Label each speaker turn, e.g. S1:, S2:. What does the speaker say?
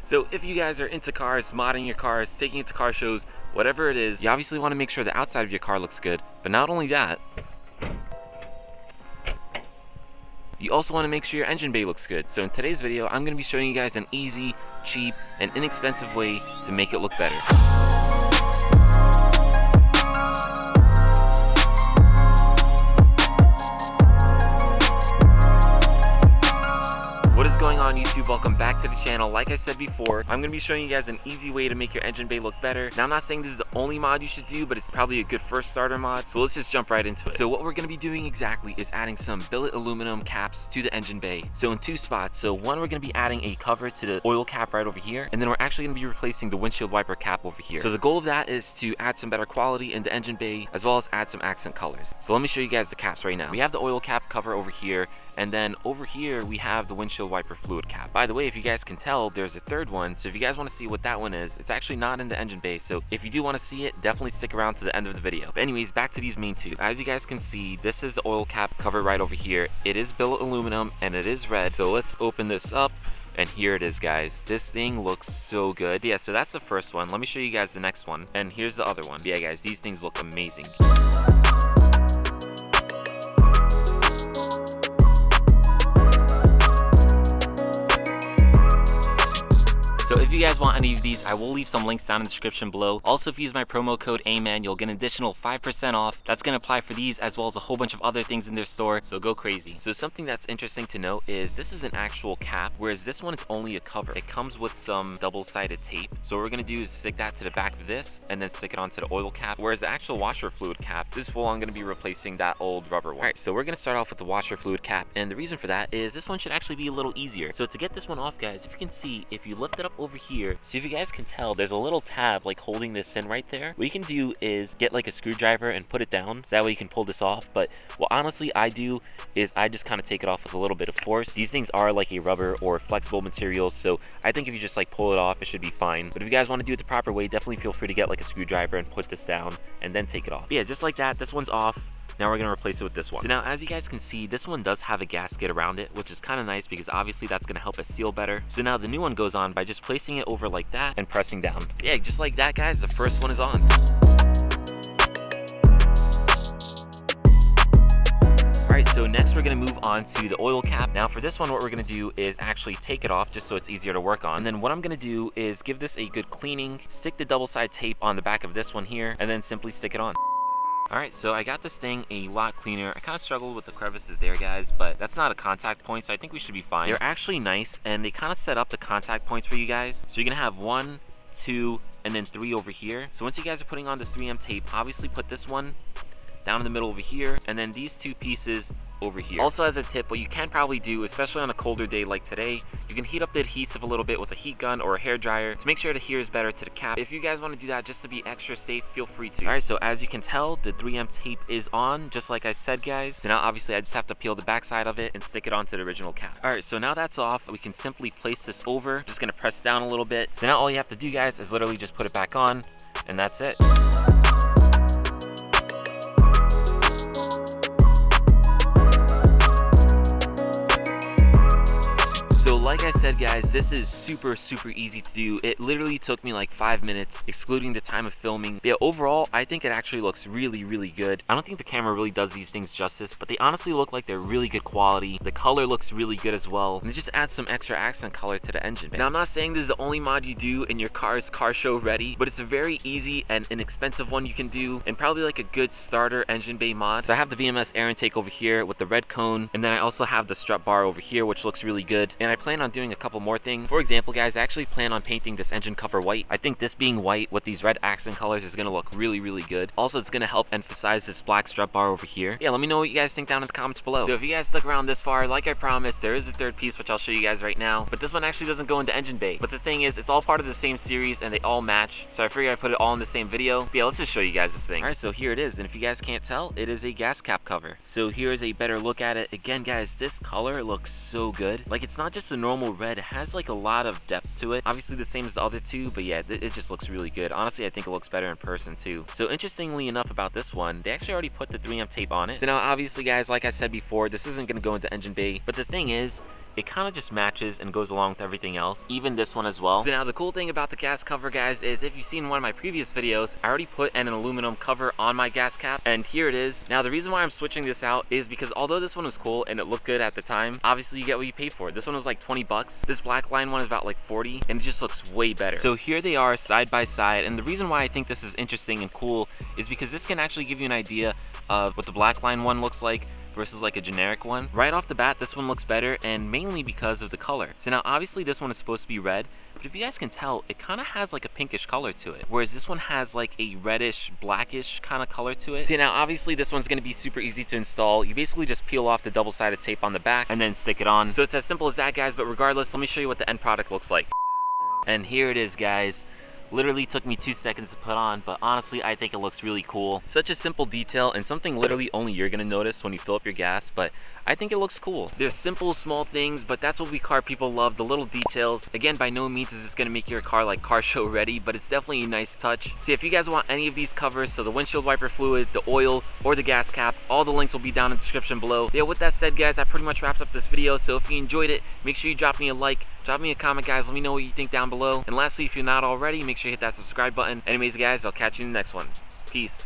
S1: So if you guys are into cars, modding your cars, taking it to car shows, whatever it is, you obviously want to make sure the outside of your car looks good. But not only that, you also want to make sure your engine bay looks good. So in today's video, I'm going to be showing you guys an easy, cheap, and inexpensive way to make it look better. What is going on, YouTube? Welcome back to the channel. Like I said before, I'm going to be showing you guys an easy way to make your engine bay look better. Now, I'm not saying this is the only mod you should do, but it's probably a good first starter mod. So let's just jump right into it. So what we're going to be doing exactly is adding some billet aluminum caps to the engine bay. So in two spots. So one, we're going to be adding a cover to the oil cap right over here. And then we're actually going to be replacing the windshield wiper cap over here. So the goal of that is to add some better quality in the engine bay, as well as add some accent colors. So let me show you guys the caps right now. We have the oil cap cover over here. And then over here, we have the windshield wiper fluid cap. By the way, if you guys can tell, there's a third one. So if you guys want to see what that one is, it's actually not in the engine bay. So if you do want to see it, definitely stick around to the end of the video. But anyways, back to these main two. So as you guys can see, this is the oil cap cover right over here. It is billet aluminum and it is red. So let's open this up. And here it is, guys. This thing looks so good. Yeah, so that's the first one. Let me show you guys the next one. And here's the other one. Yeah, guys, these things look amazing. So if you guys want any of these, I will leave some links down in the description below. Also, if you use my promo code AMAN, you'll get an additional 5% off. That's going to apply for these as well as a whole bunch of other things in their store, so go crazy. So something that's interesting to note is this is an actual cap, whereas this one is only a cover. It comes with some double-sided tape. So what we're going to do is stick that to the back of this and then stick it onto the oil cap, whereas the actual washer fluid cap, this is full on going to be replacing that old rubber one. All right, so we're going to start off with the washer fluid cap, and the reason for that is this one should actually be a little easier. So to get this one off, guys, if you can see, if you lift it up over here, so if you guys can tell, there's a little tab like holding this in right there. What you can do is get like a screwdriver and put it down, so that way you can pull this off. But what honestly I do is I just kind of take it off with a little bit of force. These things are like a rubber or flexible material, so I think if you just like pull it off, it should be fine. But if you guys want to do it the proper way, definitely feel free to get like a screwdriver and put this down and then take it off. But yeah, just like that, this one's off. Now we're going to replace it with this one. So now, as you guys can see, this one does have a gasket around it, which is kind of nice because obviously that's going to help it seal better. So now the new one goes on by just placing it over like that and pressing down. Yeah, just like that, guys, the first one is on. Alright, so next we're going to move on to the oil cap. Now for this one, what we're going to do is actually take it off just so it's easier to work on. And then what I'm going to do is give this a good cleaning, stick the double-side tape on the back of this one here, and then simply stick it on. Alright, so I got this thing a lot cleaner. I kind of struggled with the crevices there, guys, but that's not a contact point, so I think we should be fine. They're actually nice, and they kind of set up the contact points for you guys. So you're going to have 1, 2, and then 3 over here. So once you guys are putting on this 3M tape, obviously put this one down in the middle over here, and then these two pieces over here. Also, as a tip, what you can probably do, especially on a colder day like today, you can heat up the adhesive a little bit with a heat gun or a hair dryer to make sure it adheres better to the cap. If you guys want to do that just to be extra safe, feel free to. Alright, so as you can tell, the 3M tape is on, just like I said, guys. So now obviously I just have to peel the back side of it and stick it onto the original cap. Alright, so now that's off, we can simply place this over. Just gonna press down a little bit. So now all you have to do, guys, is literally just put it back on, and that's it. So like I said, guys, this is super easy to do. It literally took me like 5 minutes, excluding the time of filming. Yeah, overall, I think it actually looks really good. I don't think the camera really does these things justice, but they honestly look like they're really good quality. The color looks really good as well, and it just adds some extra accent color to the engine. Now, I'm not saying this is the only mod you do in your car's car show ready, but it's a very easy and inexpensive one you can do, and probably like a good starter engine bay mod. So I have the BMS air intake over here with the red cone, and then I also have the strut bar over here, which looks really good. And I plan on doing a couple more things. For example, guys, I actually plan on painting this engine cover white. I think this being white with these red accent colors is going to look really good. Also, it's going to help emphasize this black strut bar over here. Yeah, let me know what you guys think down in the comments below. So if you guys stuck around this far, like I promised, there is a third piece which I'll show you guys right now, but this one actually doesn't go into engine bay. But the thing is, it's all part of the same series and they all match, so I figured I'd put it all in the same video. But yeah, let's just show you guys this thing. Alright, so here it is, and if you guys can't tell, it is a gas cap cover. So here's a better look at it. Again, guys, this color looks so good. Like, it's not just a normal red, it has like a lot of depth to it. Obviously the same as the other two, but yeah, it just looks really good. Honestly, I think it looks better in person too. So interestingly enough about this one, they actually already put the 3M tape on it. So now obviously, guys, like I said before, this isn't going to go into engine bay, but the thing is, it kind of just matches and goes along with everything else, even this one as well. So now the cool thing about the gas cover, guys, is if you've seen one of my previous videos, I already put an aluminum cover on my gas cap, and here it is. Now the reason why I'm switching this out is because although this one was cool and it looked good at the time, obviously you get what you pay for. This one was like 20 bucks. This black line one is about like 40, and it just looks way better. So here they are side by side, and the reason why I think this is interesting and cool is because this can actually give you an idea of what the black line one looks like versus like a generic one. Right off the bat, this one looks better, and mainly because of the color. So now obviously this one is supposed to be red, but if you guys can tell, it kind of has like a pinkish color to it, whereas this one has like a reddish blackish kind of color to it. So now obviously this one's going to be super easy to install. You basically just peel off the double-sided tape on the back and then stick it on. So it's as simple as that, guys, but regardless, let me show you what the end product looks like. And here it is, guys. Literally took me 2 seconds to put on, but honestly I think it looks really cool. Such a simple detail and something literally only you're gonna notice when you fill up your gas, but I think it looks cool. There's simple small things, but that's what we car people love, the little details. Again, by no means is this gonna make your car like car show ready, but it's definitely a nice touch. So if you guys want any of these covers, so the windshield wiper fluid, the oil, or the gas cap, all the links will be down in the description below. Yeah, with that said, guys, that pretty much wraps up this video. So if you enjoyed it, make sure you drop me a like, drop me a comment, guys. Let me know what you think down below. And lastly, if you're not already, make sure you hit that subscribe button. Anyways, guys, I'll catch you in the next one. Peace.